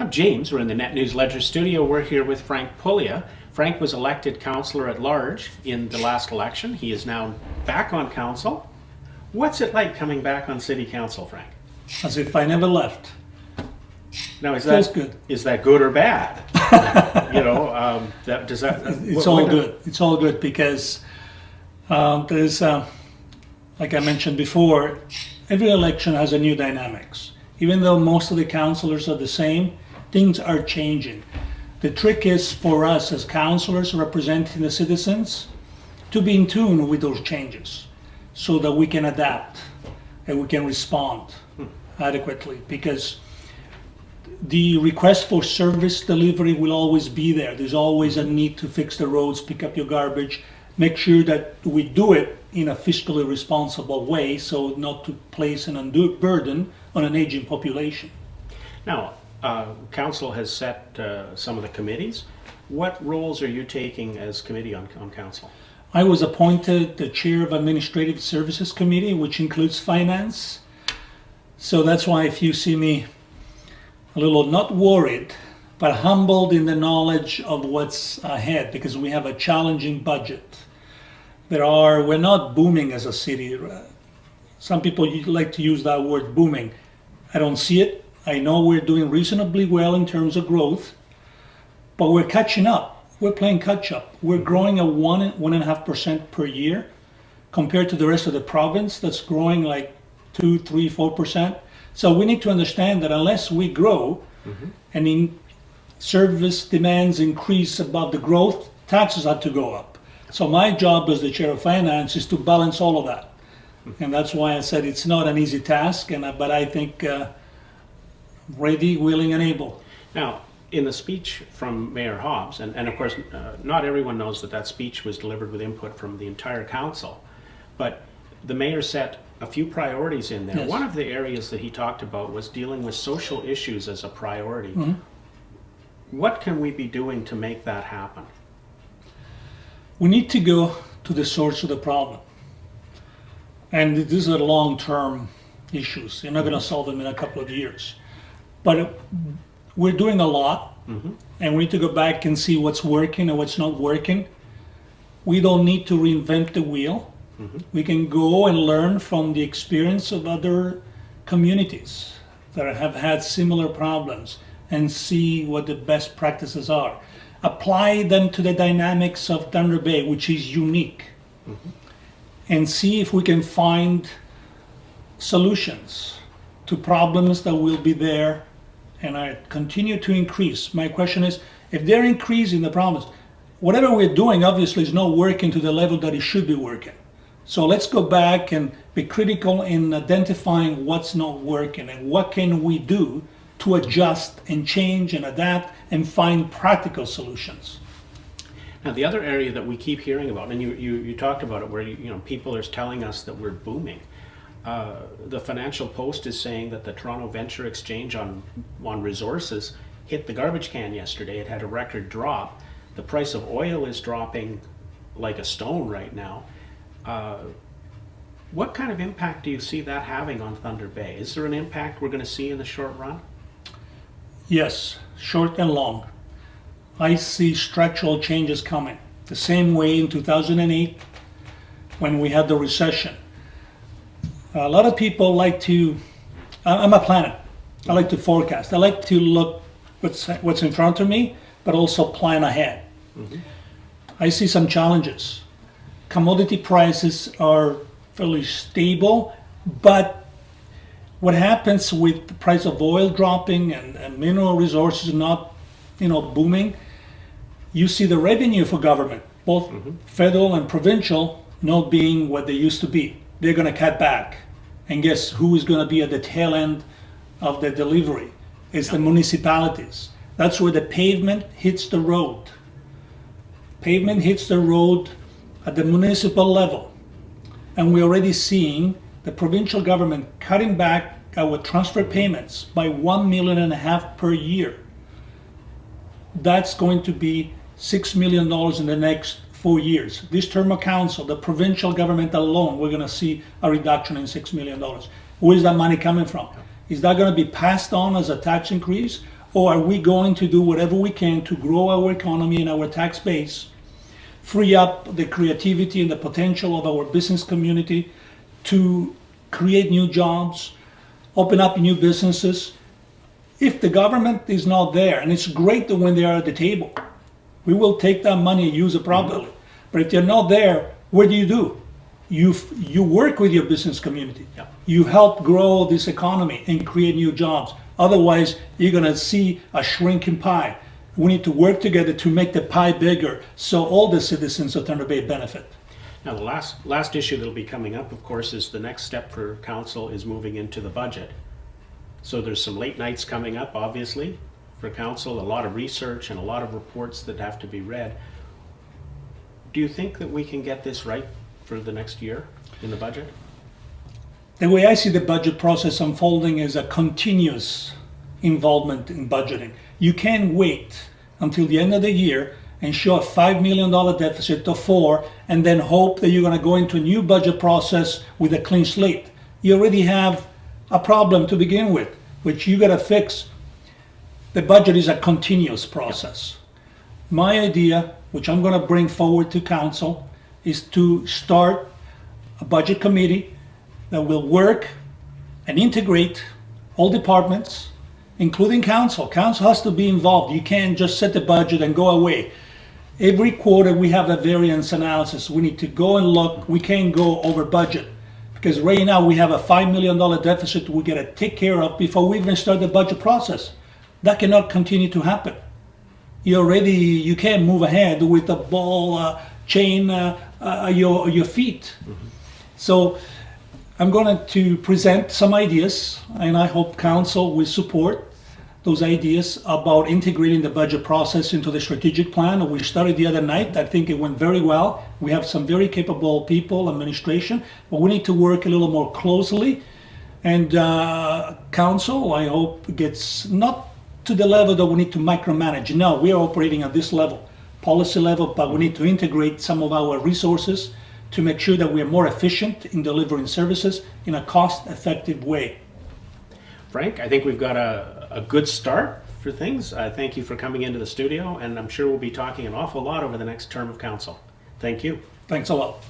I'm James. We're in the Net News Ledger studio. We're here with Frank Pullia. Frank was elected councillor at large in the last election. He is now back on council. What's it like coming back on city council, Frank? As if I never left. Now, Feels good. Is that good or bad? It's all good. It's all good because there's, like I mentioned before, every election has a new dynamics. Even though most of the councillors are the same, things are changing. The trick is for us as councillors representing the citizens to be in tune with those changes so that we can adapt and we can respond adequately, because the request for service delivery will always be there. There's always a need to fix the roads, pick up your garbage, make sure that we do it in a fiscally responsible way so not to place an undue burden on an aging population. Now, council has set some of the committees. What roles are you taking as committee on council? I was appointed the chair of Administrative Services Committee, which includes finance. So that's why if you see me a little not worried, but humbled in the knowledge of what's ahead, because we have a challenging budget. We're not booming as a city. Some people like to use that word booming. I don't see it. I know we're doing reasonably well in terms of growth, but we're catching up. We're playing catch up. We're growing at 1.5% per year compared to the rest of the province that's growing like 2, 3, 4%. So we need to understand that unless we grow and in service demands increase above the growth, taxes have to go up. So my job as the chair of finance is to balance all of that. And that's why I said it's not an easy task, but I think ready, willing, and able. Now, in the speech from Mayor Hobbs, and of course, not everyone knows that speech was delivered with input from the entire council, but the mayor set a few priorities in there. Yes. One of the areas that he talked about was dealing with social issues as a priority. What can we be doing to make that happen? We need to go to the source of the problem. And these are long-term issues. You're not going to solve them in a couple of years. But we're doing a lot, and we need to go back and see what's working and what's not working. We don't need to reinvent the wheel. We can go and learn from the experience of other communities that have had similar problems and see what the best practices are. Apply them to the dynamics of Thunder Bay, which is unique, and see if we can find solutions to problems that will be there and I continue to increase. My question is, if they're increasing the problems, whatever we're doing obviously is not working to the level that it should be working. So let's go back and be critical in identifying what's not working and what can we do to adjust and change and adapt and find practical solutions. Now, the other area that we keep hearing about, and you talked about it, where people are telling us that we're booming. The Financial Post is saying that the Toronto Venture Exchange on resources hit the garbage can yesterday. It had a record drop. The price of oil is dropping like a stone right now. What kind of impact do you see that having on Thunder Bay? Is there an impact we're going to see in the short run? Yes, short and long. I see structural changes coming. The same way in 2008 when we had the recession. A lot of people like to, I'm a planner. I like to forecast. I like to look what's in front of me, but also plan ahead. I see some challenges. Commodity prices are fairly stable, but what happens with the price of oil dropping and mineral resources not, booming, you see the revenue for government, both federal and provincial, not being what they used to be. They're going to cut back. And guess who is going to be at the tail end of the delivery? It's the municipalities. That's where the pavement hits the road. Pavement hits the road at the municipal level. And we're already seeing the provincial government cutting back our transfer payments by $1.5 million per year. That's going to be $6 million in the next 4 years. This term of council, the provincial government alone, we're going to see a reduction in $6 million. Where is that money coming from? Is that going to be passed on as a tax increase? or are we going to do whatever we can to grow our economy and our tax base, free up the creativity and the potential of our business community to create new jobs, open up new businesses? If the government is not there, and it's great that when they are at the table, we will take that money and use it properly. But if they're not there, what do? You work with your business community. Yeah. You help grow this economy and create new jobs. Otherwise, you're gonna see a shrinking pie. We need to work together to make the pie bigger so all the citizens of Thunder Bay benefit. Now, the last issue that'll be coming up, of course, is the next step for council is moving into the budget. So there's some late nights coming up, obviously, for council, a lot of research and a lot of reports that have to be read. Do you think that we can get this right for the next year in the budget? The way I see the budget process unfolding is a continuous involvement in budgeting. You can't wait until the end of the year and show a $5 million deficit to $4 and then hope that you're going to go into a new budget process with a clean slate. You already have a problem to begin with, which you got to fix. The budget is a continuous process. My idea, which I'm going to bring forward to council, is to start a budget committee that will work and integrate all departments, including council. Council has to be involved. You can't just set the budget and go away. Every quarter we have a variance analysis. We need to go and look. We can't go over budget because right now we have a $5 million deficit we got to take care of before we even start the budget process. That cannot continue to happen. You can't move ahead with the ball chain your feet. So I'm going to present some ideas, and I hope council will support those ideas about integrating the budget process into the strategic plan. We started the other night. I think it went very well. We have some very capable people, administration, but we need to work a little more closely. And council, I hope, gets not to the level that we need to micromanage. No, we are operating at this level, policy level, but we need to integrate some of our resources to make sure that we are more efficient in delivering services in a cost-effective way. Frank, I think we've got a good start for things. I thank you for coming into the studio, and I'm sure we'll be talking an awful lot over the next term of council. Thank you. Thanks a lot.